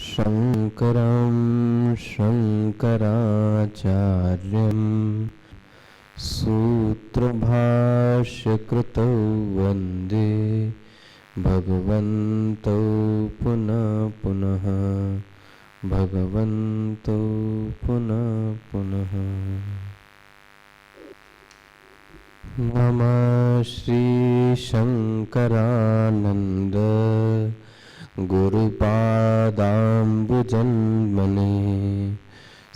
शङ्करं शङ्कराचार्यं सूत्रभाष्यकृतौ वन्दे भगवन्तौ पुनः पुनः भगवन्तौ पुनः पुनः। नमः श्री शङ्करानन्द गुरुपादाम्बुजन्मने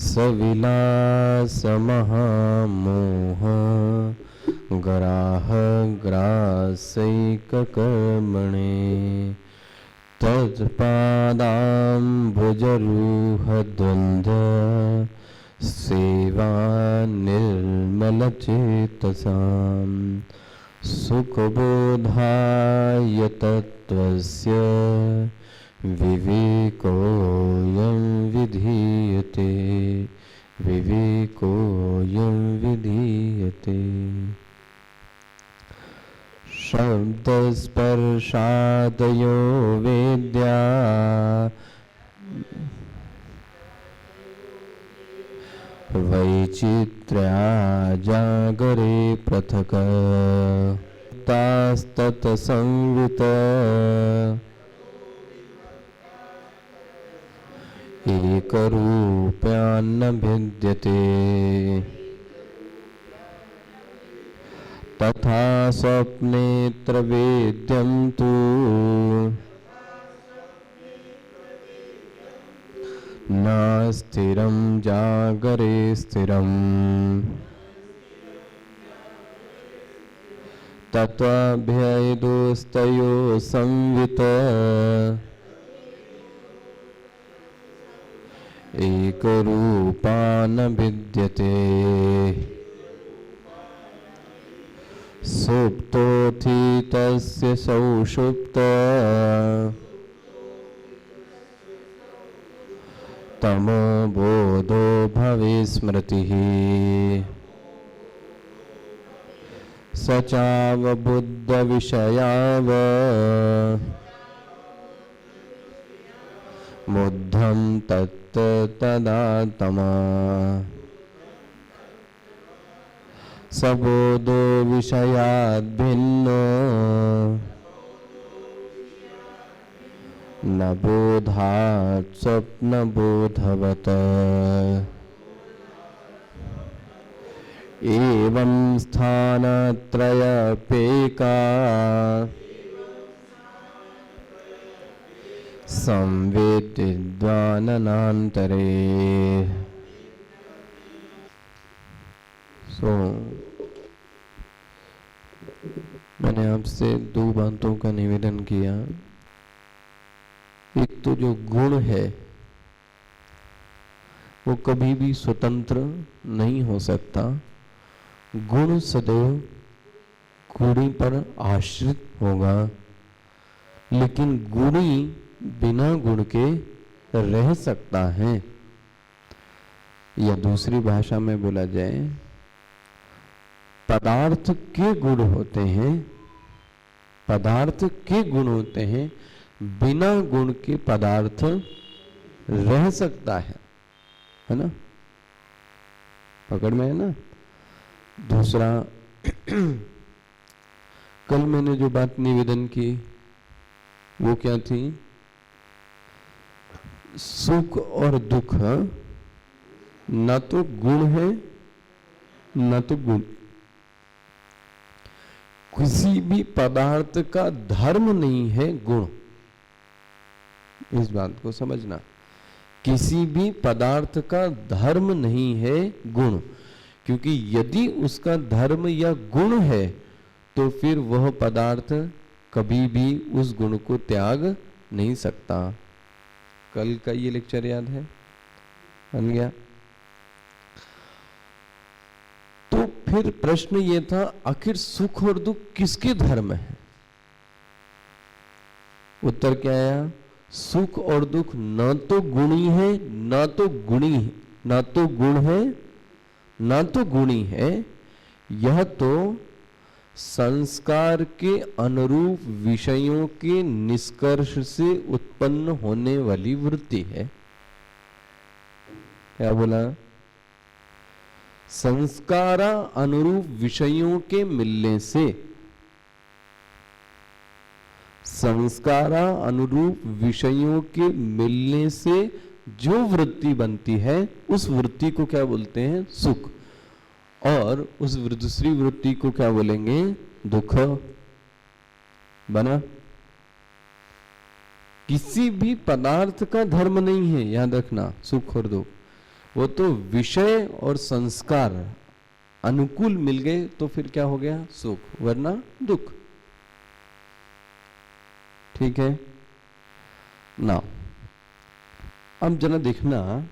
सविलासमहामोह ग्राहग्रासैककर्मणे तत्पादाम्बुजरूहद्वन्द्व सेवा निर्मलचेतसां सुखबोधाय तत्त्वस्य विवेकोऽयं विधीयते विवेकोऽयं विधीयते। शब्दस्पर्शादयो वेद्या वैचित्र्या जागरे पृथक् तास्तत्संवित एकरूप्यान्न भिद्यते तथा स्वप्नेऽत्र वेद्यं तु न स्थिरं जागरे स्थिरम् तत्त्वभेदोस्तयोः संवित एकरूपा न भिद्यते सुप्तोत्थितस्य सौषुप्त तमो बोधो भवेत् स्मृतिः स चावबुद्धविषयाव मुद्धं तत्तदात्मा सबोधो विषयाद् भिन्नो न बोधात् स्वप्नबोधवत् एवं स्थानत्रयपेका संवेदिद्वाननान्तरे। मैंने आपसे दो बातों का निवेदन किया। एक तो जो गुण है वो कभी भी स्वतंत्र नहीं हो सकता। गुण सदैव गुणी पर आश्रित होगा, लेकिन गुणी बिना गुण के रह सकता है। या दूसरी भाषा में बोला जाए, पदार्थ के गुण होते हैं, पदार्थ के गुण होते हैं, बिना गुण के पदार्थ रह सकता है ना? पकड़ में है ना? दूसरा, कल मैंने जो बात निवेदन की वो क्या थी? सुख और दुख न तो गुण है न तो गुण। किसी भी पदार्थ का धर्म नहीं है गुण। इस बात को समझना, किसी भी पदार्थ का धर्म नहीं है गुण, क्योंकि यदि उसका धर्म या गुण है तो फिर वह पदार्थ कभी भी उस गुण को त्याग नहीं सकता। कल का ये लेक्चर याद है? बन गया? तो फिर प्रश्न ये था, आखिर सुख और दुख किसके धर्म है? उत्तर क्या आया? सुख और दुख न तो गुणी है न तो गुणी है, न तो गुण है न तो गुणी है। यह तो संस्कार के अनुरूप विषयों के निष्कर्ष से उत्पन्न होने वाली वृत्ति है। क्या बोला? संस्कारा अनुरूप विषयों के मिलने से, संस्कारा अनुरूप विषयों के मिलने से जो वृत्ति बनती है उस वृत्ति को क्या बोलते हैं? सुख। और उस दूसरी वृत्ति को क्या बोलेंगे? दुख। बना? किसी भी पदार्थ का धर्म नहीं है, याद रखना, सुख और दुख। वो तो विषय और संस्कार अनुकूल मिल गए तो फिर क्या हो गया? सुख, वरना दुख। ठीक है ना? अब जरा देखना,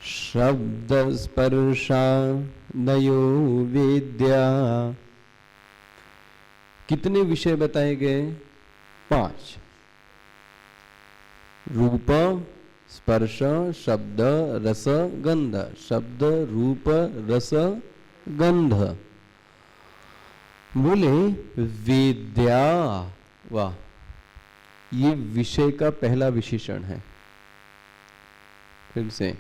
शब्द स्पर्शादयो वेद्या, कितने विषय बताए गए? 5। रूप, स्पर्श, शब्द, रस, गंध। शब्द, रूप, रस, गंध। बोले वेद्या, वाह, ये विषय का पहला विशेषण है। फिर से,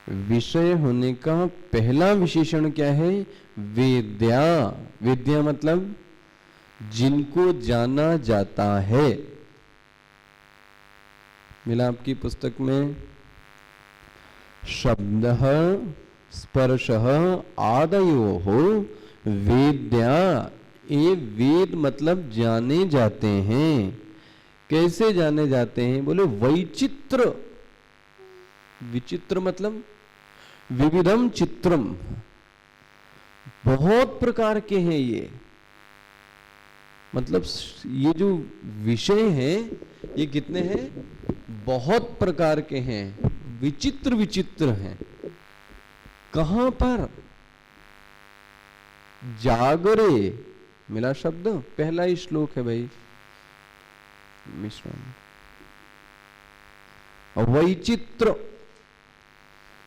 विषय होने का पहला विशेषण क्या है? वेद्या। वेद्या मतलब जिनको जाना जाता है। मिला आपकी पुस्तक में? शब्द स्पर्श आदयो वेद्या। ये वेद मतलब जाने जाते हैं। कैसे जाने जाते हैं? बोले वैचित्र। विचित्र मतलब विविधम चित्रम, बहुत प्रकार के हैं ये। मतलब ये जो विषय हैं ये कितने हैं? बहुत प्रकार के हैं, विचित्र विचित्र हैं। कहां पर? जागरे। मिला शब्द? पहला ही श्लोक है भाई, मिश्रण। वैचित्र,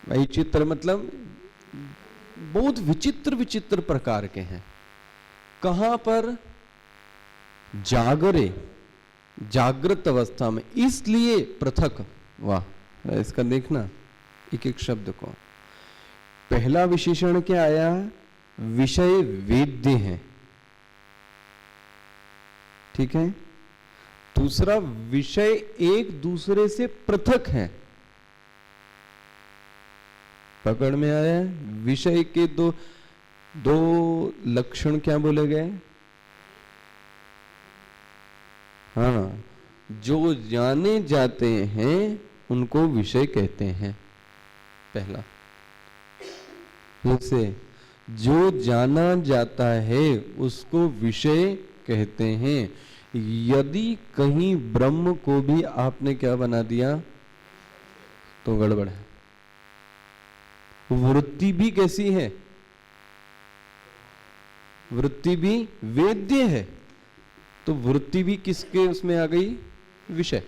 वैचित्र मतलब बहुत विचित्र विचित्र प्रकार के हैं। कहां पर? जागरे, जागृत अवस्था में, इसलिए पृथक। वाह, इसका देखना एक एक शब्द को। पहला विशेषण क्या आया? विषय वेद्य है। ठीक है। दूसरा, विषय एक दूसरे से पृथक है। पकड़ में आया? विषय के दो लक्षण क्या बोले गए? हाँ, जो जाने जाते हैं उनको विषय कहते हैं, पहला। जैसे जो जाना जाता है उसको विषय कहते हैं। यदि कहीं ब्रह्म को भी आपने क्या बना दिया तो गड़बड़ है। वृत्ति भी कैसी है? वृत्ति भी वेद्य है, तो वृत्ति भी किसके उसमें आ गई? विषय।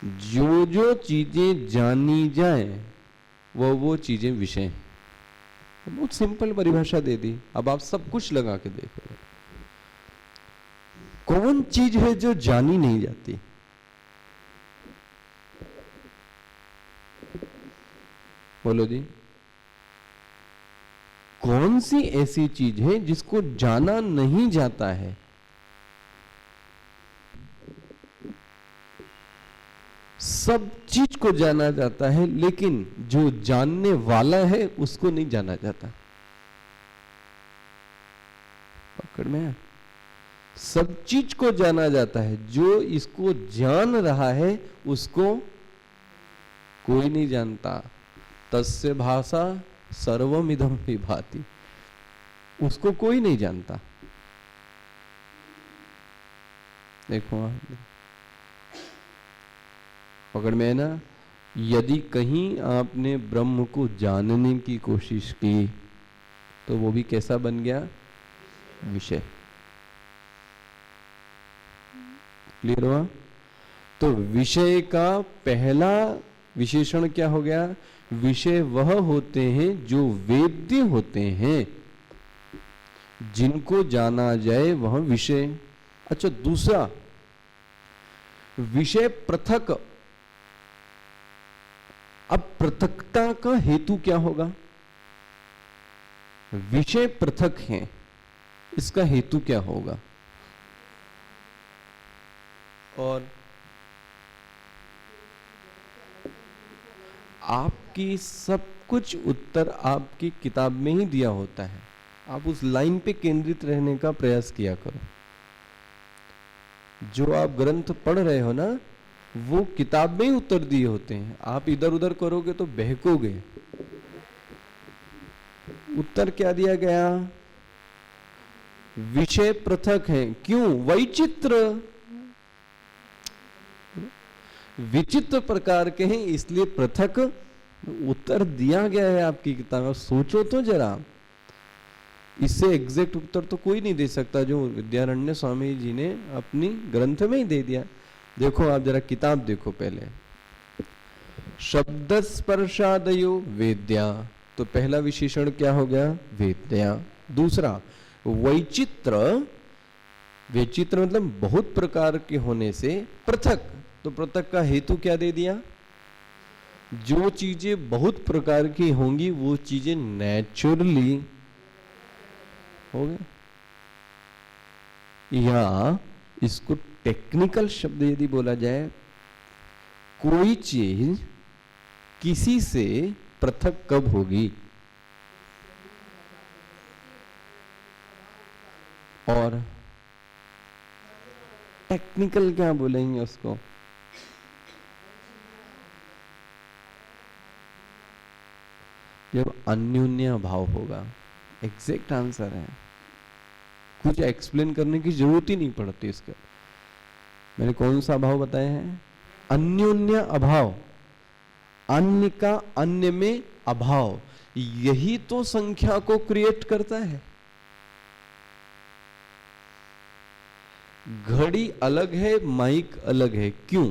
जो जो चीजें जानी जाए वो चीजें विषय। बहुत सिंपल परिभाषा दे दी। अब आप सब कुछ लगा के देखो, कौन चीज है जो जानी नहीं जाती? बोलो जी, कौन सी ऐसी चीज है जिसको जाना नहीं जाता है? सब चीज को जाना जाता है, लेकिन जो जानने वाला है उसको नहीं जाना जाता। पकड़ में है? सब चीज को जाना जाता है, जो इसको जान रहा है उसको कोई नहीं जानता। तस्य भाषा सर्वमिदं विभाति, उसको कोई नहीं जानता। देखो पकड़ में है ना? यदि कहीं आपने ब्रह्म को जानने की कोशिश की तो वो भी कैसा बन गया? विषय। क्लियर हुआ? तो विषय का पहला विशेषण क्या हो गया? विषय वह होते हैं जो वेद्य होते हैं, जिनको जाना जाए वह विषय। अच्छा, दूसरा विषय पृथक। अब पृथकता का हेतु क्या होगा? विषय पृथक है, इसका हेतु क्या होगा? और आपकी सब कुछ उत्तर आपकी किताब में ही दिया होता है, आप उस लाइन पे केंद्रित रहने का प्रयास किया करो। जो आप ग्रंथ पढ़ रहे हो ना, वो किताब में ही उत्तर दिए होते हैं, आप इधर उधर करोगे तो बहकोगे। उत्तर क्या दिया गया? विषय पृथक है। क्यों? वैचित्र, विचित्र प्रकार के हैं, इसलिए पृथक उत्तर दिया गया है आपकी किताब में। सोचो तो जरा, इससे एग्जैक्ट उत्तर तो कोई नहीं दे सकता जो विद्यारण्य स्वामी जी ने अपनी ग्रंथ में ही दे दिया। देखो आप जरा किताब देखो पहले। शब्द स्पर्शादयो वेद्या, तो पहला विशेषण क्या हो गया? वेद्या। दूसरा वैचित्र, वैचित्र मतलब बहुत प्रकार के होने से पृथक, तो पृथक का हेतु क्या दे दिया? जो चीजें बहुत प्रकार की होंगी वो चीजें नेचुरली हो गया। या इसको टेक्निकल शब्द यदि बोला जाए, कोई चीज किसी से पृथक कब होगी? और टेक्निकल क्या बोलेंगे उसको? जब अन्योन्य भाव होगा। एग्जैक्ट आंसर है, कुछ एक्सप्लेन करने की जरूरत ही नहीं पड़ती इसका। मैंने कौन सा अभाव बताया है? अन्योन्य अभाव। अन्य का अन्य में अभाव, यही तो संख्या को क्रिएट करता है। घड़ी अलग है, माइक अलग है, क्यों?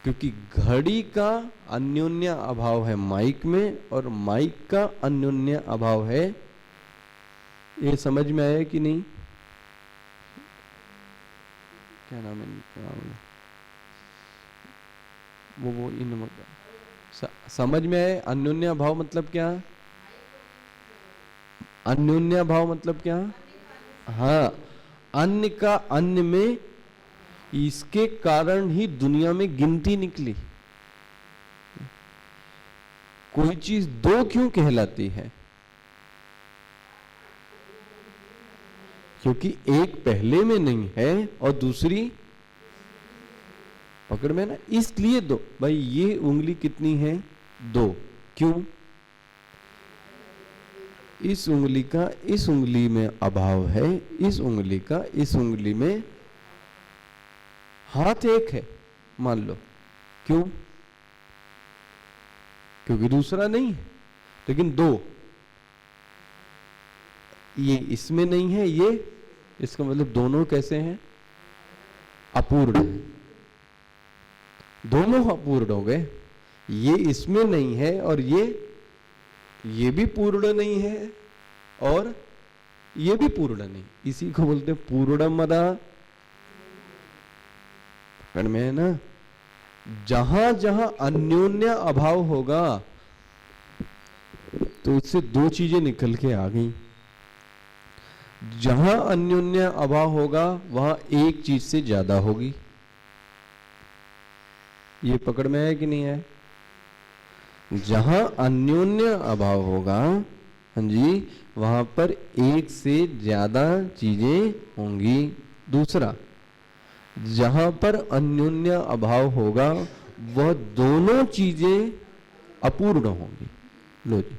क्योंकि घड़ी का अन्योन्य अभाव है माइक में, और माइक का अन्योन्य अभाव है। ये समझ में आया कि नहीं? क्या नाम है वो इन समझ में आए? अन्योन्य अभाव मतलब क्या? अन्योन्य अभाव मतलब क्या? हाँ, अन्य का अन्य में, इसके कारण ही दुनिया में गिनती निकली। कोई चीज दो क्यों कहलाती है? क्योंकि एक पहले में नहीं है और दूसरी पकड़ में ना, इसलिए दो। भाई ये उंगली कितनी है? दो। क्यों? इस उंगली का इस उंगली में अभाव है, इस उंगली का इस उंगली में। हाथ एक है मान लो, क्यों? क्योंकि दूसरा नहीं है, लेकिन दो। ये इसमें नहीं है, ये, इसका मतलब दोनों कैसे हैं? अपूर्ण है। दोनों अपूर्ण हो गए। ये इसमें नहीं है और ये भी पूर्ण नहीं है और ये भी पूर्ण नहीं। इसी को बोलते पूर्णमदा। में है ना, जहां जहां अन्योन्य अभाव होगा तो इससे दो चीजें निकल के आ गई। जहां अन्योन्य अभाव होगा वहां एक चीज से ज्यादा होगी। ये पकड़ में है कि नहीं है? जहां अन्योन्य अभाव होगा, हाँ जी, वहां पर एक से ज्यादा चीजें होंगी। दूसरा, जहां पर अन्योन्य अभाव होगा वह दोनों चीजें अपूर्ण होंगी। लो जी,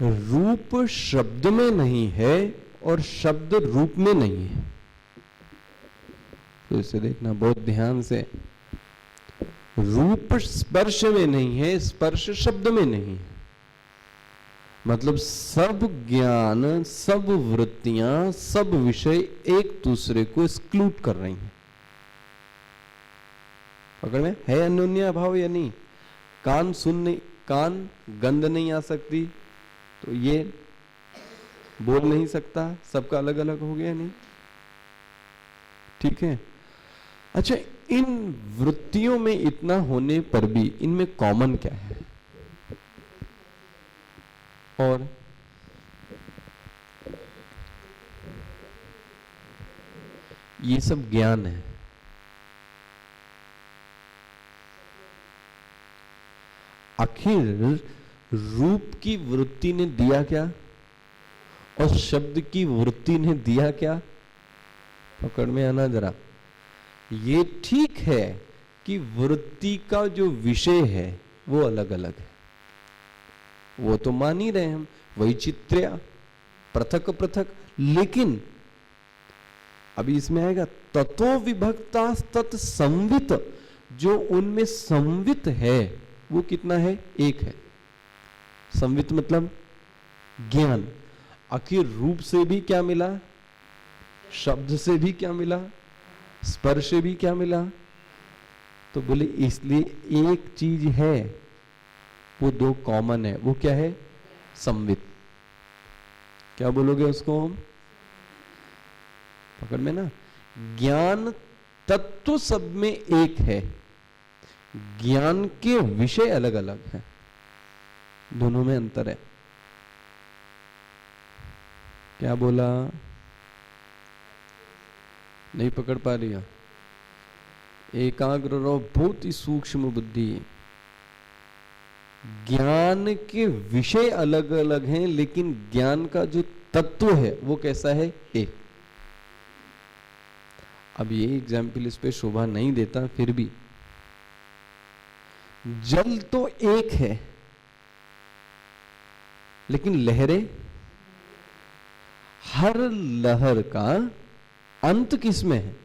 रूप शब्द में नहीं है और शब्द रूप में नहीं है। तो इसे देखना बहुत ध्यान से। रूप स्पर्श में नहीं है, स्पर्श शब्द में नहीं है। मतलब सब ज्ञान, सब वृत्तियां, सब विषय एक दूसरे को एक्सक्लूड कर रही हैं। पकड़ में है अन्योन्य अभाव या नहीं? कान कान गंध नहीं आ सकती, तो ये बोल नहीं सकता, सबका अलग अलग हो गया नहीं? ठीक है। अच्छा, इन वृत्तियों में इतना होने पर भी इनमें कॉमन क्या है? और ये सब ज्ञान है। आखिर रूप की वृत्ति ने दिया क्या और शब्द की वृत्ति ने दिया क्या? पकड़ में आना जरा। ये ठीक है कि वृत्ति का जो विषय है वो अलग अलग है, वो तो मान ही रहे हम, वैचित्र्य, पृथक पृथक, लेकिन अभी इसमें आएगा ततो विभक्ता तत् संवित, जो उनमें संवित है वो कितना है? एक है। संवित मतलब ज्ञान। आखिर रूप से भी क्या मिला, शब्द से भी क्या मिला, स्पर्श से भी क्या मिला? तो बोले इसलिए एक चीज है, वो दो कॉमन है, वो क्या है? संवित। क्या बोलोगे उसको हम? पकड़ में ना। ज्ञान तत्व सब में एक है, ज्ञान के विषय अलग अलग हैं, दोनों में अंतर है। क्या बोला? नहीं पकड़ पा रही है? एकाग्र रहो, बहुत ही सूक्ष्म बुद्धि। ज्ञान के विषय अलग अलग हैं, लेकिन ज्ञान का जो तत्व है वो कैसा है? एक। अब ये एग्जाम्पल इस पे शोभा नहीं देता, फिर भी जल तो एक है, लेकिन लहरें, हर लहर का अंत किसमें है?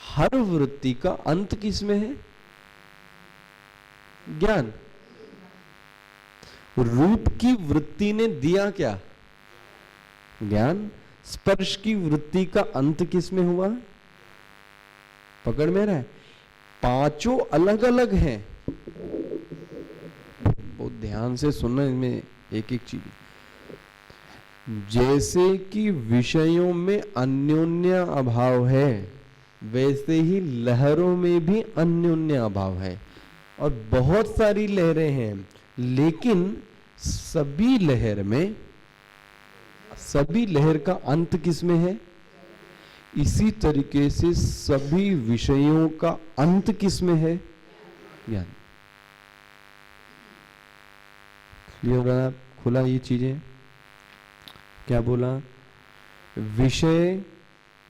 हर वृत्ति का अंत किसमें है? ज्ञान। रूप की वृत्ति ने दिया क्या? ज्ञान। स्पर्श की वृत्ति का अंत किसमें हुआ? पकड़ में रहा है? पांचों अलग अलग हैं, बहुत ध्यान से सुनना इनमें एक एक चीज। जैसे कि विषयों में अन्योन्य अभाव है, वैसे ही लहरों में भी अन्योन्य अभाव है। और बहुत सारी लहरें हैं, लेकिन सभी लहर का अंत किसमें है? इसी तरीके से सभी विषयों का अंत किसमें है? ज्ञान। क्लियर है? खुला ये चीजें? क्या बोला? विषय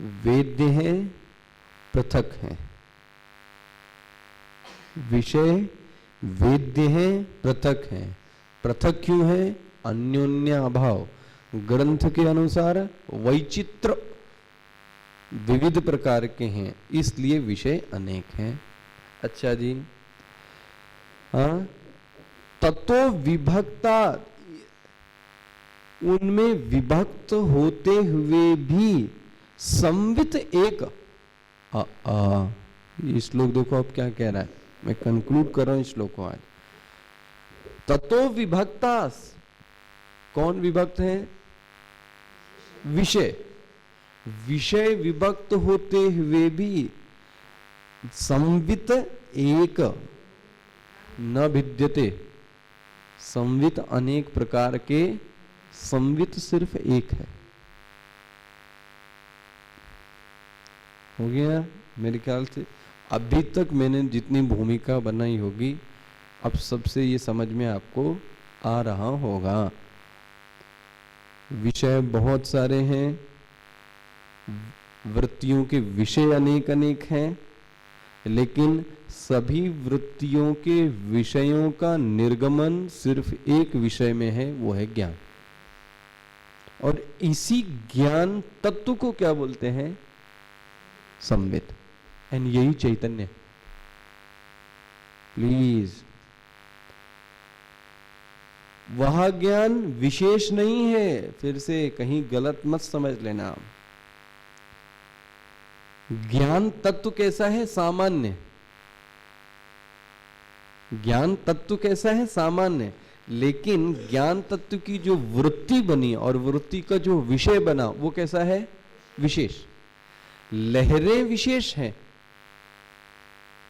वेद्य हैं, पृथक हैं। विषय वेद्य हैं, पृथक हैं। पृथक क्यों है? अन्योन्य अभाव। ग्रंथ के अनुसार वैचित्र विविध प्रकार के हैं, इसलिए विषय अनेक हैं। अच्छा जी, हाँ। ततो विभक्ता, उनमें विभक्त होते हुए भी संवित एक। ये श्लोक देखो अब क्या कह रहा है, मैं कंक्लूड कर रहा हूं श्लोक को आज। ततो विभक्तास, कौन विभक्त है? विषय। विषय विभक्त होते हुए भी संवित एक न भिद्यते। संवित अनेक प्रकार के, संवित सिर्फ एक है। हो गया मेरे ख्याल से। अभी तक मैंने जितनी भूमिका बनाई होगी, अब सबसे ये समझ में आपको आ रहा होगा। विषय बहुत सारे हैं, वृत्तियों के विषय अनेक अनेक हैं, लेकिन सभी वृत्तियों के विषयों का निर्गमन सिर्फ एक विषय में है, वो है ज्ञान। और इसी ज्ञान तत्व को क्या बोलते हैं? संवित। एंड यही चैतन्य। प्लीज, वह ज्ञान विशेष नहीं है, फिर से कहीं गलत मत समझ लेना। ज्ञान तत्व कैसा है? सामान्य। ज्ञान तत्व कैसा है? सामान्य। लेकिन ज्ञान तत्व की जो वृत्ति बनी और वृत्ति का जो विषय बना वो कैसा है? विशेष। लहरें विशेष हैं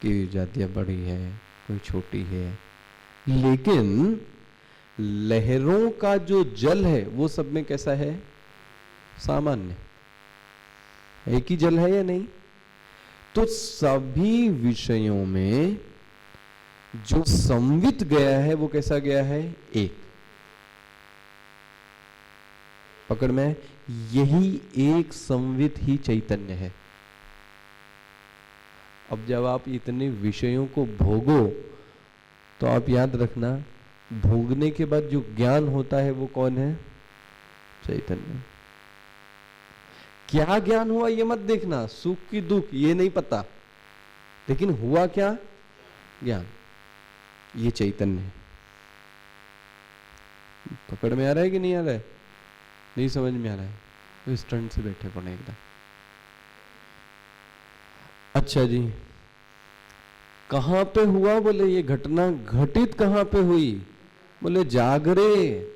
कि जातियां बड़ी है, कोई छोटी है, लेकिन लहरों का जो जल है वो सब में कैसा है? सामान्य। एक ही जल है या नहीं? तो सभी विषयों में जो संवित गया है वो कैसा गया है? एक। पकड़ में? यही एक संवित ही चैतन्य है। अब जब आप इतने विषयों को भोगो तो आप याद रखना, भोगने के बाद जो ज्ञान होता है वो कौन है? चैतन्य। क्या ज्ञान हुआ ये मत देखना, सुख की दुख ये नहीं पता, लेकिन हुआ क्या? ज्ञान। ये चैतन्य है। पकड़ में आ रहा है कि नहीं आ रहा है? नहीं समझ में आ रहा है तो इस टर्न से बैठे पड़े एकदम। अच्छा जी, कहां पे हुआ? बोले ये घटना घटित कहां पे हुई? बोले जागरे,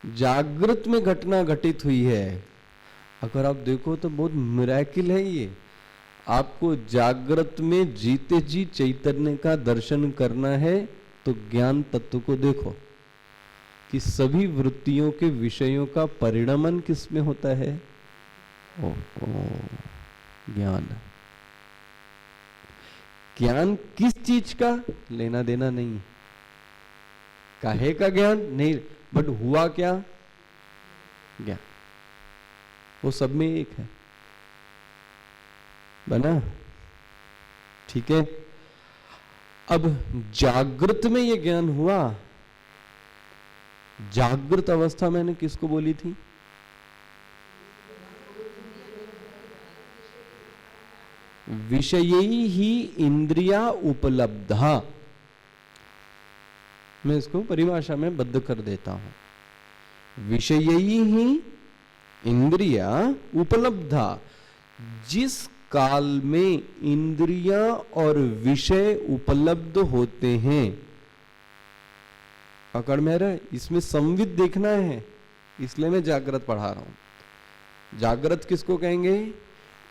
जागृत में घटना घटित हुई है। अगर आप देखो तो बहुत मिरेकल है ये। आपको जागृत में जीते जी चैतन्य का दर्शन करना है तो ज्ञान तत्व को देखो कि सभी वृत्तियों के विषयों का परिणमन किस में होता है? ज्ञान। ज्ञान किस चीज का? लेना देना नहीं। काहे का ज्ञान नहीं, बट हुआ क्या? ज्ञान। वो सब में एक है। बना? ठीक है। अब जागृत में ये ज्ञान हुआ। जागृत अवस्था मैंने किसको बोली थी? विषयी ही इंद्रिया उपलब्धा। मैं इसको परिभाषा में बद्ध कर देता हूं। विषयी ही इंद्रिया उपलब्धा। जिस काल में इंद्रिया और विषय उपलब्ध होते हैं, पकड़ में रहे, इसमें संवित देखना है, इसलिए मैं जागृत पढ़ा रहा हूं। जागृत किसको कहेंगे?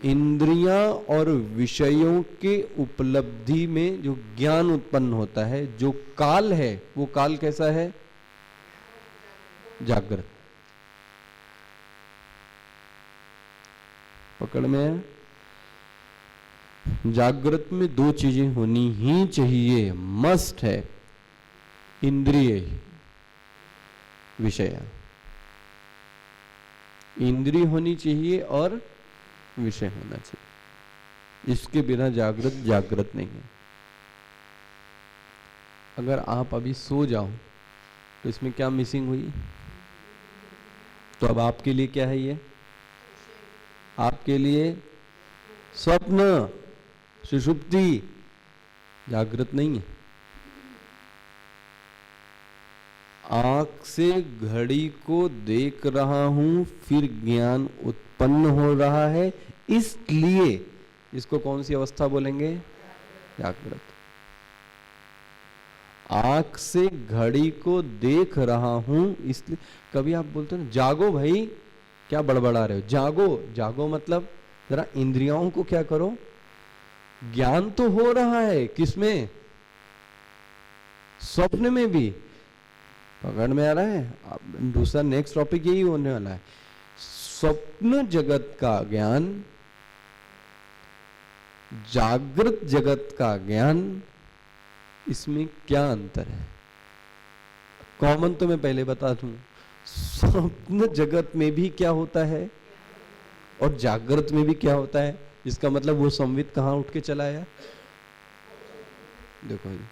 इंद्रियां और विषयों के उपलब्धि में जो ज्ञान उत्पन्न होता है, जो काल है वो काल कैसा है? जागृत। पकड़ में है? जागृत में दो चीजें होनी ही चाहिए, मस्ट है। इंद्रिय, विषय। इंद्रिय होनी चाहिए और विषय होना चाहिए। इसके बिना जागृत जागृत नहीं है। अगर आप अभी सो जाओ तो इसमें क्या मिसिंग हुई? तो अब आपके लिए क्या है ये? आपके लिए स्वप्न, सुषुप्ति, जागृत नहीं है। आंख से घड़ी को देख रहा हूं, फिर ज्ञान उत्पन्न हो रहा है, इसलिए इसको कौन सी अवस्था बोलेंगे? जागृत। आंख से घड़ी को देख रहा हूं इसलिए। कभी आप बोलते हो जागो भाई, क्या बड़बड़ा रहे हो? जागो। जागो मतलब जरा इंद्रियों को क्या करो? ज्ञान तो हो रहा है, किसमें? स्वप्न में भी। पकड़ में आ रहा है? दूसरा नेक्स्ट टॉपिक यही होने वाला है। स्वप्न जगत का ज्ञान, जागृत जगत का ज्ञान, इसमें क्या अंतर है? कॉमन तो मैं पहले बता दूं, स्वप्न जगत में भी क्या होता है और जागृत में भी क्या होता है। इसका मतलब वो संवित कहां उठ के चला आया? देखो जी,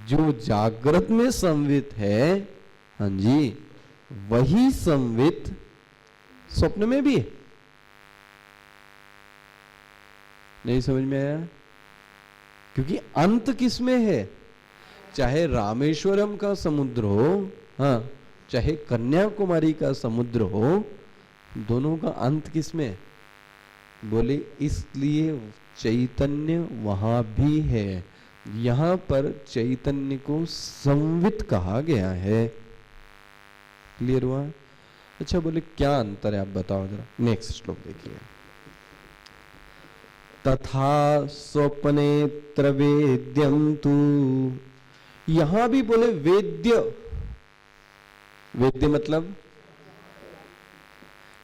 जो जागृत में संवित है, हाँ जी, वही संवित स्वप्न में भी है। नहीं समझ में आया? क्योंकि अंत किसमें है? चाहे रामेश्वरम का समुद्र हो, हाँ, चाहे कन्याकुमारी का समुद्र हो, दोनों का अंत किसमें? बोले इसलिए चैतन्य वहां भी है। यहां पर चैतन्य को संवित कहा गया है। क्लियर हुआ? अच्छा, बोले क्या अंतर है, आप बताओ जरा। नेक्स्ट श्लोक देखिए। तथा स्वप्नेत्र वेद्यम तु, यहां भी बोले वेद्य। वेद्य मतलब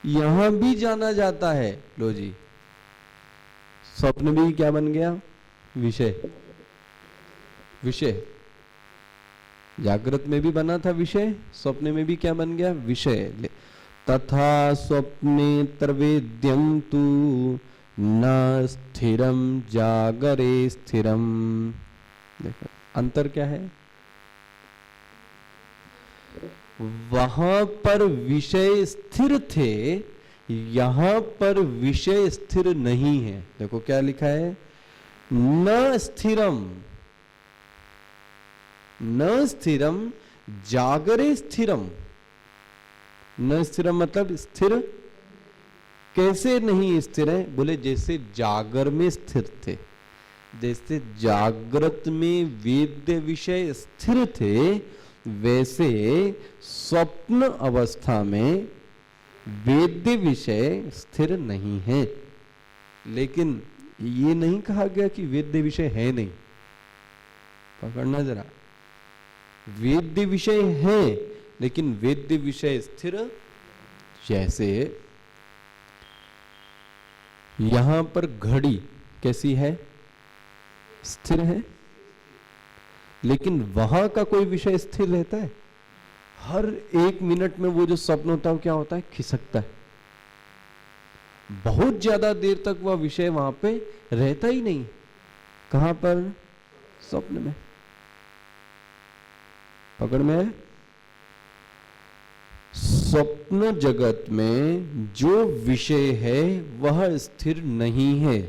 यहां भी जाना जाता है। लो जी, स्वप्न भी क्या बन गया? विषय। विषय जागृत में भी बना था विषय, स्वप्न में भी क्या बन गया? विषय। तथा स्वप्नेत्र वेद्यम तु न स्थिरम जागरे स्थिरम। देखो अंतर क्या है? वहां पर विषय स्थिर थे, यहां पर विषय स्थिर नहीं है। देखो क्या लिखा है? न स्थिरम, न स्थिरम जागरे स्थिरम। न स्थिरम मतलब स्थिर कैसे नहीं स्थिर है? बोले जैसे जागर में स्थिर थे, जैसे जागृत में वेद्य विषय स्थिर थे, वैसे स्वप्न अवस्था में वेद्य विषय स्थिर नहीं है। लेकिन ये नहीं कहा गया कि वेद्य विषय है नहीं। पकड़ना जरा, वेद्य विषय है, लेकिन वेद्य विषय स्थिर। जैसे यहां पर घड़ी कैसी है? स्थिर है। लेकिन वहां का कोई विषय स्थिर रहता है? हर एक मिनट में वो जो स्वप्न होता है क्या होता है? खिसकता है। बहुत ज्यादा देर तक वह विषय वहां पे रहता ही नहीं। कहां पर? स्वप्न में। पकड़ में है? स्वप्न जगत में जो विषय है वह स्थिर नहीं है।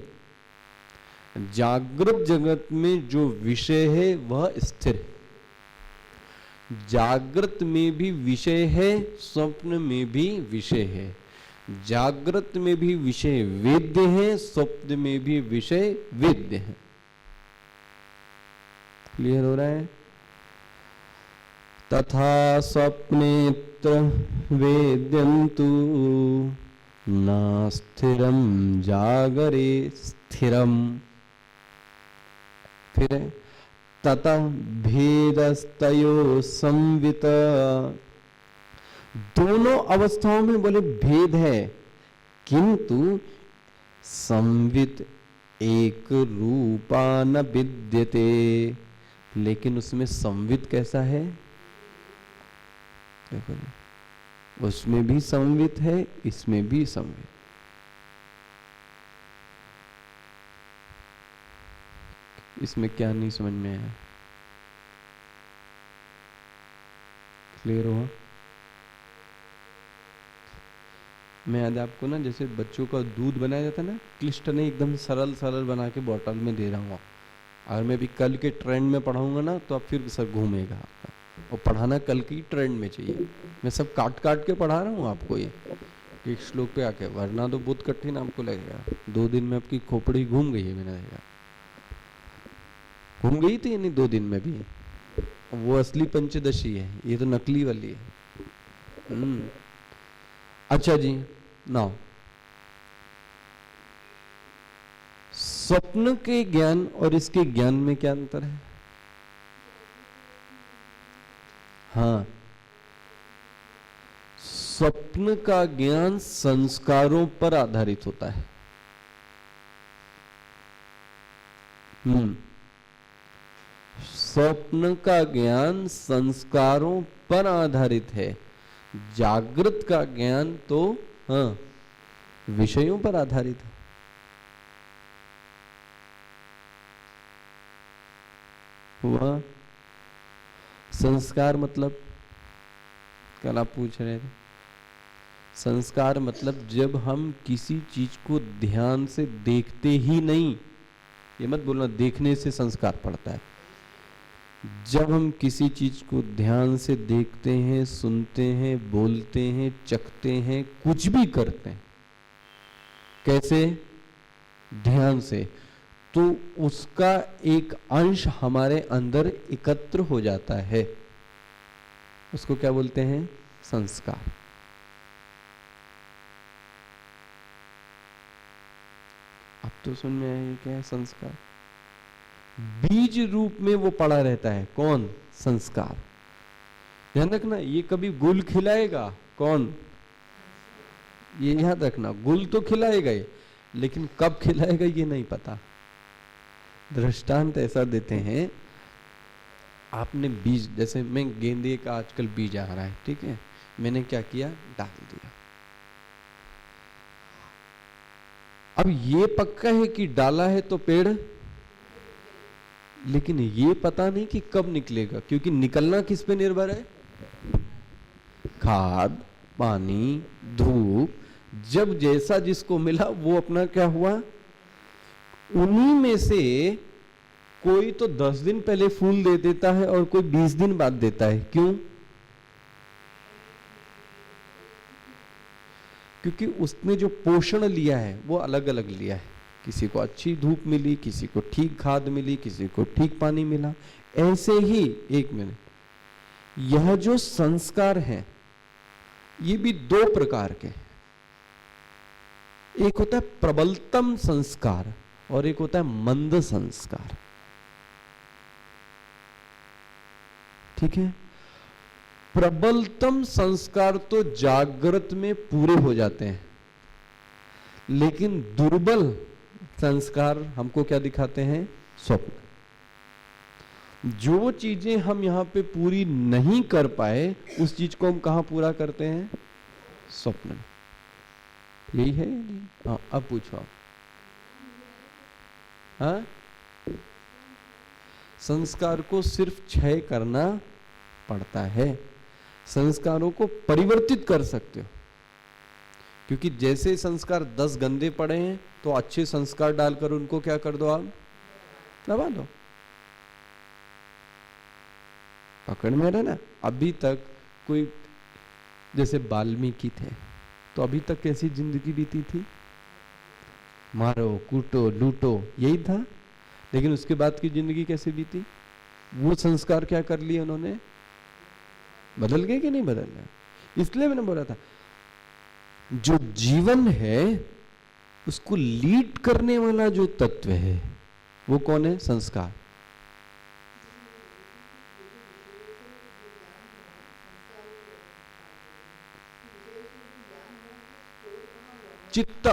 जागृत जगत में जो विषय है वह स्थिर है। जागृत में भी विषय है, स्वप्न में भी विषय है। जागृत में भी विषय वेद्य है, स्वप्न में भी विषय वेद्य है। क्लियर हो रहा है? तथा स्वप्नेत्र वेद्यं तु न स्थिरम जागरे स्थिरम। फिर ततः भेदस्तयो संवित। दोनों अवस्थाओं में बोले भेद है, किंतु संवित एक रूपा न विद्यते। लेकिन उसमें संवित कैसा है? देखो, उसमें भी संवित है, इसमें भी संवित। इसमें क्या नहीं समझ में आया? क्लियर हुआ? मैं आज आपको ना, जैसे बच्चों का दूध बनाया जाता है ना, क्लिष्ट नहीं, एकदम सरल सरल बना के बोतल में दे रहा हूँ। और मैं भी कल के ट्रेंड में पढ़ाऊंगा ना, तो अब फिर सर घूमेगा आपका। और पढ़ाना कल की ट्रेंड में चाहिए। मैं सब काट काट के पढ़ा रहा हूँ आपको ये एक श्लोक पे आके, वरना तो बहुत कठिन आपको लगेगा। 2 दिन में आपकी खोपड़ी घूम गई है। मैंने देखा घूम गई थी, नहीं 2 दिन में भी। वो असली पंचदशी है, ये तो नकली वाली है। अच्छा जी, नाउ स्वप्न के ज्ञान और इसके ज्ञान में क्या अंतर है? हाँ, स्वप्न का ज्ञान संस्कारों पर आधारित होता है। स्वप्न का ज्ञान संस्कारों पर आधारित है। जागृत का ज्ञान तो हाँ विषयों पर आधारित है। हुआ? संस्कार मतलब कल आप पूछ रहे थे, संस्कार मतलब जब हम किसी चीज को ध्यान से देखते ही नहीं, ये मत बोलना देखने से संस्कार पड़ता है। जब हम किसी चीज को ध्यान से देखते हैं, सुनते हैं, बोलते हैं, चखते हैं, कुछ भी करते हैं, कैसे? ध्यान से, तो उसका एक अंश हमारे अंदर एकत्र हो जाता है। उसको क्या बोलते हैं? संस्कार। अब तो सुन में आया क्या है संस्कार? बीज रूप में वो पड़ा रहता है। कौन? संस्कार। ध्यान रखना, ये कभी गुल खिलाएगा? कौन? ये याद रखना, गुल तो खिलाएगा ही, लेकिन कब खिलाएगा ये नहीं पता। दृष्टांत ऐसा देते हैं, आपने बीज, जैसे मैं गेंदे का आजकल बीज आ रहा है, ठीक है, मैंने क्या किया? डाल दिया। अब ये पक्का है कि डाला है तो पेड़, लेकिन ये पता नहीं कि कब निकलेगा, क्योंकि निकलना किस पे निर्भर है? खाद, पानी, धूप। जब जैसा जिसको मिला वो अपना क्या हुआ? उन्हीं में से कोई तो 10 दिन पहले फूल दे देता है और कोई 20 दिन बाद देता है। क्यों? क्योंकि उसने जो पोषण लिया है वो अलग अलग लिया है। किसी को अच्छी धूप मिली, किसी को ठीक खाद मिली, किसी को ठीक पानी मिला। ऐसे ही, एक मिनट, यह जो संस्कार है ये भी 2 प्रकार के। एक होता है प्रबलतम संस्कार और एक होता है मंद संस्कार। ठीक है? प्रबलतम संस्कार तो जागृत में पूरे हो जाते हैं, लेकिन दुर्बल संस्कार हमको क्या दिखाते हैं? स्वप्न। जो चीजें हम यहां पे पूरी नहीं कर पाए, उस चीज को हम कहां पूरा करते हैं? स्वप्न। यही है या नहीं? हाँ, अब पूछो आप। हाँ? संस्कार को सिर्फ क्षय करना पड़ता है, संस्कारों को परिवर्तित कर सकते हो। क्योंकि जैसे संस्कार 10 गंदे पड़े हैं तो अच्छे संस्कार डालकर उनको क्या कर दो? आप दबा दो। पकड़ में रहे ना? अभी तक कोई, जैसे वाल्मीकि थे, तो अभी तक कैसी जिंदगी बीती थी? मारो, कूटो, लूटो, यही था। लेकिन उसके बाद की जिंदगी कैसे बीती? वो संस्कार क्या कर लिए उन्होंने? बदल गए कि नहीं बदल गए? इसलिए मैंने बोला था, जो जीवन है उसको लीड करने वाला जो तत्व है वो कौन है? संस्कार। चित्त,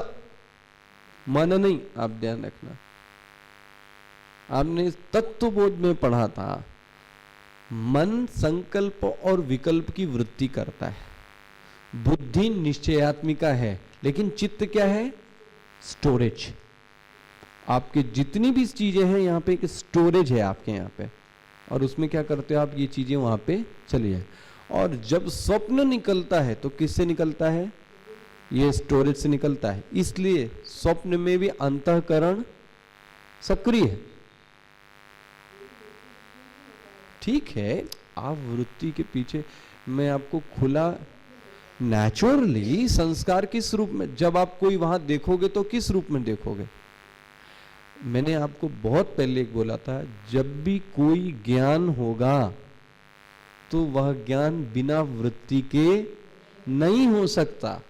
मन नहीं। आप ध्यान रखना, आपने इस तत्वबोध में पढ़ा था, मन संकल्प और विकल्प की वृत्ति करता है, बुद्धि निश्चयात्मिका है, लेकिन चित्त क्या है? स्टोरेज। आपके जितनी भी चीजें हैं यहाँ पे एक स्टोरेज है आपके यहाँ पे, और उसमें क्या करते हो आप? ये चीजें वहां पे चली जाए। और जब स्वप्न निकलता है तो किससे निकलता है? ये स्टोरेज से निकलता है। इसलिए स्वप्न में भी अंतःकरण सक्रिय है। ठीक है, आप वृत्ति के पीछे, मैं आपको खुला, नेचुरली संस्कार किस रूप में, जब आप कोई वहां देखोगे तो किस रूप में देखोगे? मैंने आपको बहुत पहले एक बोला था, जब भी कोई ज्ञान होगा तो वह ज्ञान बिना वृत्ति के नहीं हो सकता।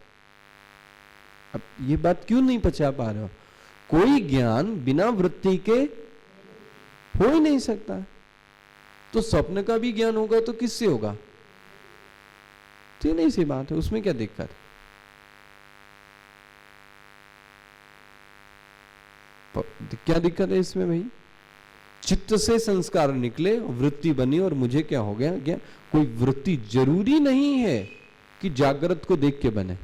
अब ये बात क्यों नहीं पचा पा रहे हो? कोई ज्ञान बिना वृत्ति के हो ही नहीं सकता। तो स्वप्न का भी ज्ञान होगा तो किससे होगा? सीधी सी बात है, उसमें क्या दिक्कत? क्या दिक्कत है इसमें भाई? चित्त से संस्कार निकले, वृत्ति बनी, और मुझे क्या हो गया? क्या कोई वृत्ति जरूरी नहीं है कि जागृत को देख के बने।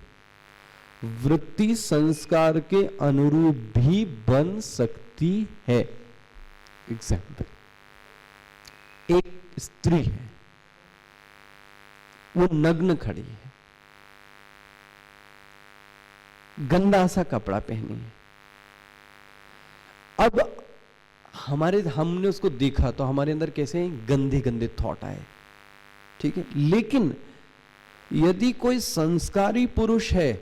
वृत्ति संस्कार के अनुरूप भी बन सकती है। एग्जाम्पल, एक स्त्री है, वो नग्न खड़ी है, गंदा सा कपड़ा पहनी है। अब हमने उसको देखा तो हमारे अंदर कैसे गंदे गंदे थॉट आए। ठीक है, लेकिन यदि कोई संस्कारी पुरुष है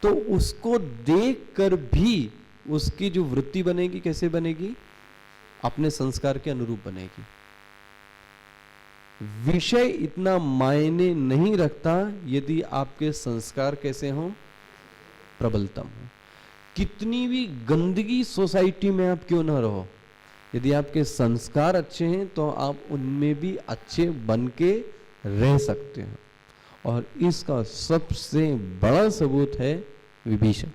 तो उसको देखकर भी उसकी जो वृत्ति बनेगी कैसे बनेगी? अपने संस्कार के अनुरूप बनेगी। विषय इतना मायने नहीं रखता यदि आपके संस्कार कैसे हों? प्रबलतम हो। कितनी भी गंदगी सोसाइटी में आप क्यों ना रहो, यदि आपके संस्कार अच्छे हैं तो आप उनमें भी अच्छे बन के रह सकते हैं। और इसका सबसे बड़ा सबूत है विभीषण।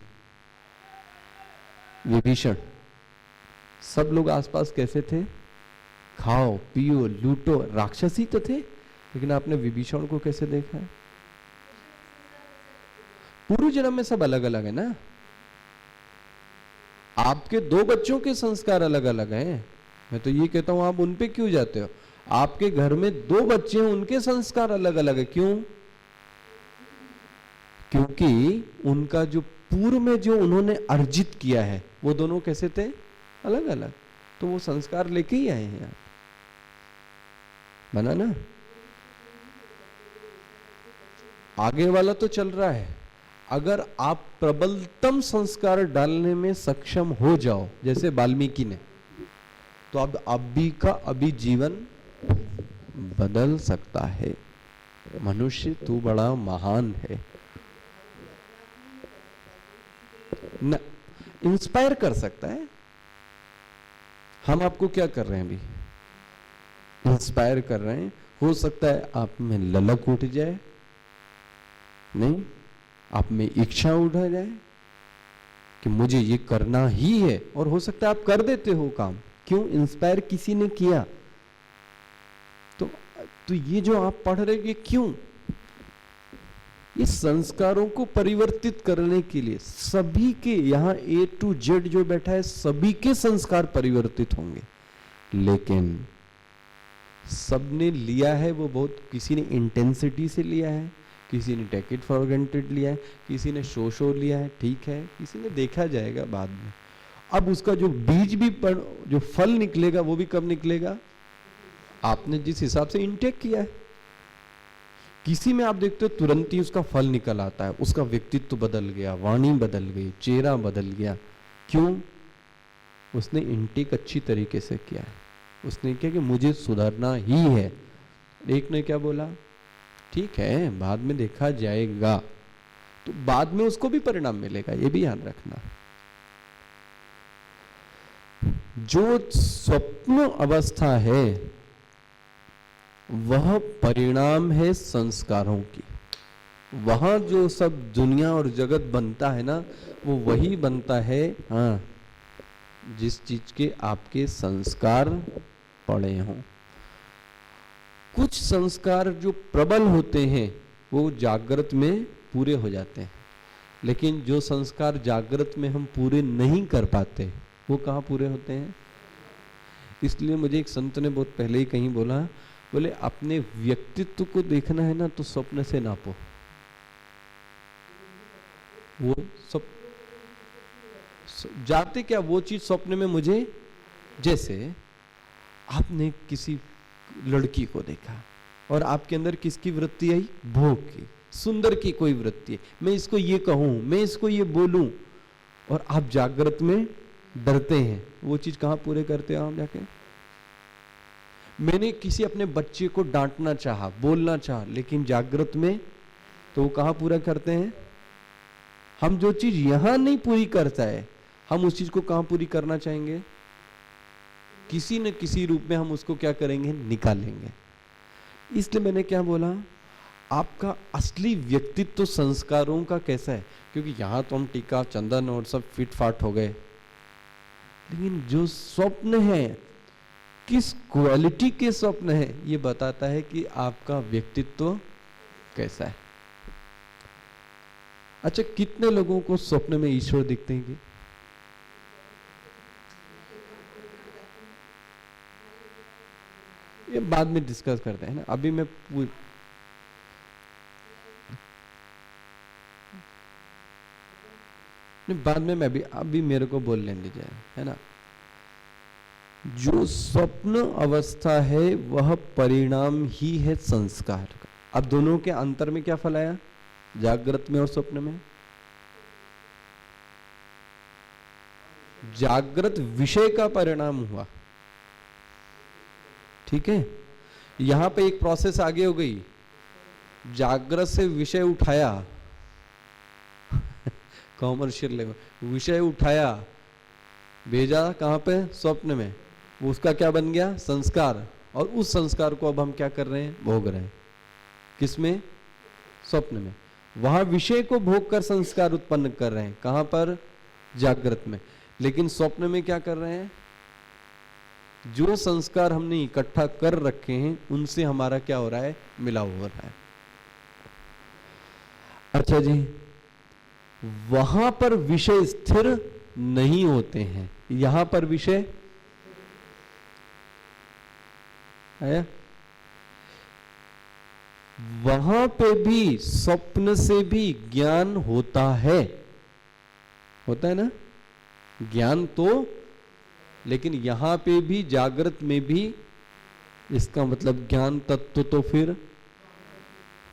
विभीषण, सब लोग आसपास कैसे थे? खाओ पियो लूटो, राक्षसी तो थे, लेकिन आपने विभीषण को कैसे देखा है? पूर्व जन्म में सब अलग अलग है ना। आपके 2 बच्चों के संस्कार अलग अलग हैं। मैं तो ये कहता हूं आप उन पे क्यों जाते हो? आपके घर में 2 बच्चे हैं, उनके संस्कार अलग अलग है। क्यों? क्योंकि उनका जो पूर्व में जो उन्होंने अर्जित किया है वो दोनों कैसे थे? अलग अलग। तो वो संस्कार लेके ही आए हैं आप, बना ना। आगे वाला तो चल रहा है। अगर आप प्रबलतम संस्कार डालने में सक्षम हो जाओ, जैसे वाल्मीकि ने, तो अब अभी का अभी जीवन बदल सकता है। मनुष्य तू बड़ा महान है न, इंस्पायर कर सकता है। हम आपको क्या कर रहे हैं? अभी इंस्पायर कर रहे हैं। हो सकता है आप में ललक उठ जाए, नहीं, आप में इच्छा उठ जाए कि मुझे ये करना ही है, और हो सकता है आप कर देते हो काम। क्यों? इंस्पायर किसी ने किया। तो ये जो आप पढ़ रहे हो, ये क्यों? इस संस्कारों को परिवर्तित करने के लिए सभी के, यहां A to Z जो बैठा है, सभी के संस्कार परिवर्तित होंगे। लेकिन सबने लिया है वो बहुत, किसी ने इंटेंसिटी से लिया है, किसी ने टेक इट फॉर ग्रांटेड लिया है, किसी ने शो लिया है, ठीक है, किसी ने देखा जाएगा बाद में। अब उसका जो बीज भी जो फल निकलेगा वो भी कब निकलेगा? आपने जिस हिसाब से इनटेक किया है। किसी में आप देखते हो तुरंत ही उसका फल निकल आता है, उसका व्यक्तित्व बदल गया, वाणी बदल गई, चेहरा बदल गया। क्यों? उसने इनटेक अच्छी तरीके से किया है। उसने क्या कि मुझे सुधरना ही है। एक ने क्या बोला? ठीक है, बाद में देखा जाएगा, तो बाद में उसको भी परिणाम मिलेगा, ये भी ध्यान रखना। जो स्वप्न अवस्था है वह परिणाम है संस्कारों की। वहां जो सब दुनिया और जगत बनता है ना, वो वही बनता है, हाँ, जिस चीज के आपके संस्कार पड़े हों। कुछ संस्कार जो प्रबल होते हैं वो जागृत में पूरे हो जाते हैं, लेकिन जो संस्कार जागृत में हम पूरे नहीं कर पाते वो कहाँ पूरे होते हैं? इसलिए मुझे एक संत ने बहुत पहले ही कहीं बोला, बोले अपने व्यक्तित्व को देखना है ना तो स्वप्न से नापो। वो सब जाते क्या वो चीज स्वप्न में मुझे, जैसे आपने किसी लड़की को देखा और आपके अंदर किसकी वृत्ति आई? भोग की, सुंदर की कोई वृत्ति है, मैं इसको ये कहूं, मैं इसको ये बोलूं, और आप जागृत में डरते हैं। वो चीज कहां पूरे करते हो आप जाके? मैंने किसी अपने बच्चे को डांटना चाहा, बोलना चाहा, लेकिन जागृत में तो वो कहां पूरा करते हैं? हम जो चीज यहां नहीं पूरी करता है, हम उस चीज को कहां पूरी करना चाहेंगे? किसी न किसी रूप में हम उसको क्या करेंगे? निकालेंगे। इसलिए मैंने क्या बोला, आपका असली व्यक्तित्व संस्कारों का कैसा है? क्योंकि यहां तो हम टीका चंदन और सब फिट फाट हो गए, लेकिन जो स्वप्न है, किस क्वालिटी के स्वप्न है, ये बताता है कि आपका व्यक्तित्व कैसा है। अच्छा, कितने लोगों को स्वप्न में ईश्वर दिखते हैं? ये बाद में डिस्कस करते हैं ना, अभी मैं बाद में मैं भी, अभी मेरे को बोल लेने दीजिए, है ना। जो स्वप्न अवस्था है वह परिणाम ही है संस्कार का। अब दोनों के अंतर में क्या फल आया? जागृत में और स्वप्न में जागृत विषय का परिणाम हुआ। ठीक है, यहां पे एक प्रोसेस आगे हो गई, जागृत से विषय उठाया कॉमर्शियल लेवल विषय उठाया, भेजा कहां पे, स्वप्न में, उसका क्या बन गया, संस्कार, और उस संस्कार को अब हम क्या कर रहे हैं, भोग रहे हैं। किसमें, स्वप्न में। वहां विषय को भोग कर संस्कार उत्पन्न कर रहे हैं, कहां पर, जागृत में। लेकिन स्वप्न में क्या कर रहे हैं, जो संस्कार हमने इकट्ठा कर रखे हैं उनसे हमारा क्या हो रहा है, मिलाव हो रहा है। अच्छा जी, वहां पर विषय स्थिर नहीं होते हैं, यहां पर विषय है। वहां पे भी स्वप्न से भी ज्ञान होता है ना, ज्ञान तो, लेकिन यहां पे भी जागृत में भी इसका मतलब ज्ञान तत्व तो फिर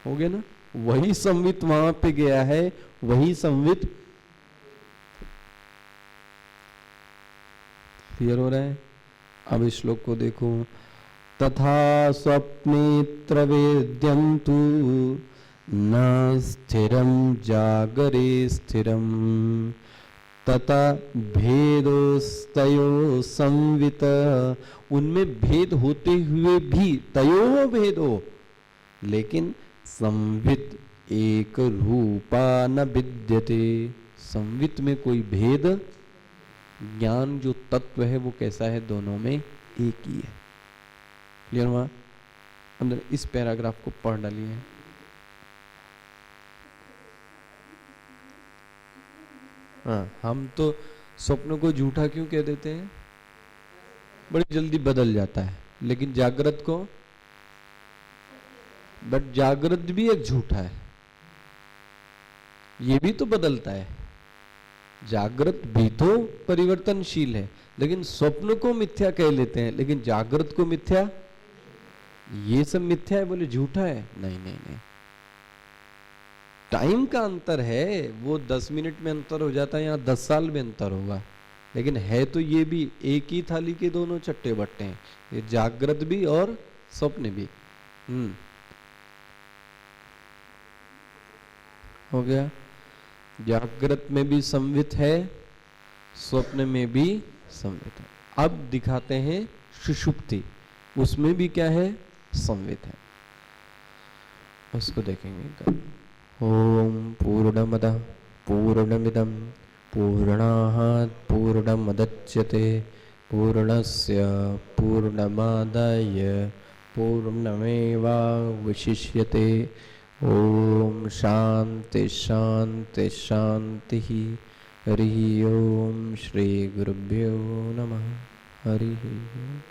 हो गया ना। वही संवित वहां पे गया है, वही संवित, क्लियर हो रहा है। अब इस श्लोक को देखो, तथा स्वप्नेत्र वेद्यं तु न स्थिरं जागरे स्थिरं तथा भेदोस्तयो संवित। उनमें भेद होते हुए भी, तयो भेदो, लेकिन संवित एक रूपा न विद्यते। संवित में कोई भेद, ज्ञान जो तत्व है वो कैसा है, दोनों में एक ही है। क्लियर हुआ। अंदर इस पैराग्राफ को पढ़ डालिए। हाँ, हम तो स्वप्न को झूठा क्यों कह देते हैं, बड़ी जल्दी बदल जाता है, लेकिन जागृत को, बट जागृत भी एक झूठा है, ये भी तो बदलता है। जागृत भी तो परिवर्तनशील है, लेकिन स्वप्न को मिथ्या कह लेते हैं, लेकिन जागृत को मिथ्या, ये सब मिथ्या है बोले झूठा है, नहीं नहीं नहीं। टाइम का अंतर है, वो 10 मिनट में अंतर हो जाता है, यहाँ 10 साल में अंतर होगा, लेकिन है तो ये भी एक ही थाली के दोनों चट्टे बट्टे हैं, ये जागृत भी और स्वप्न भी। हो गया। जागृत में भी संवित है, स्वप्न में भी संवित है। अब दिखाते हैं सुषुप्ति, उसमें भी क्या है, संवित है, उसको देखेंगे। ओम पूर्णमदः पूर्णमिदं पूर्णात् पूर्णमुदच्यते पूर्णस्य पूर्णमादाय पूर्णमेवावशिष्यते। ओम शांति शांति शांति। हरि ओम। श्री गुरुभ्यो नमः। हरि ओम।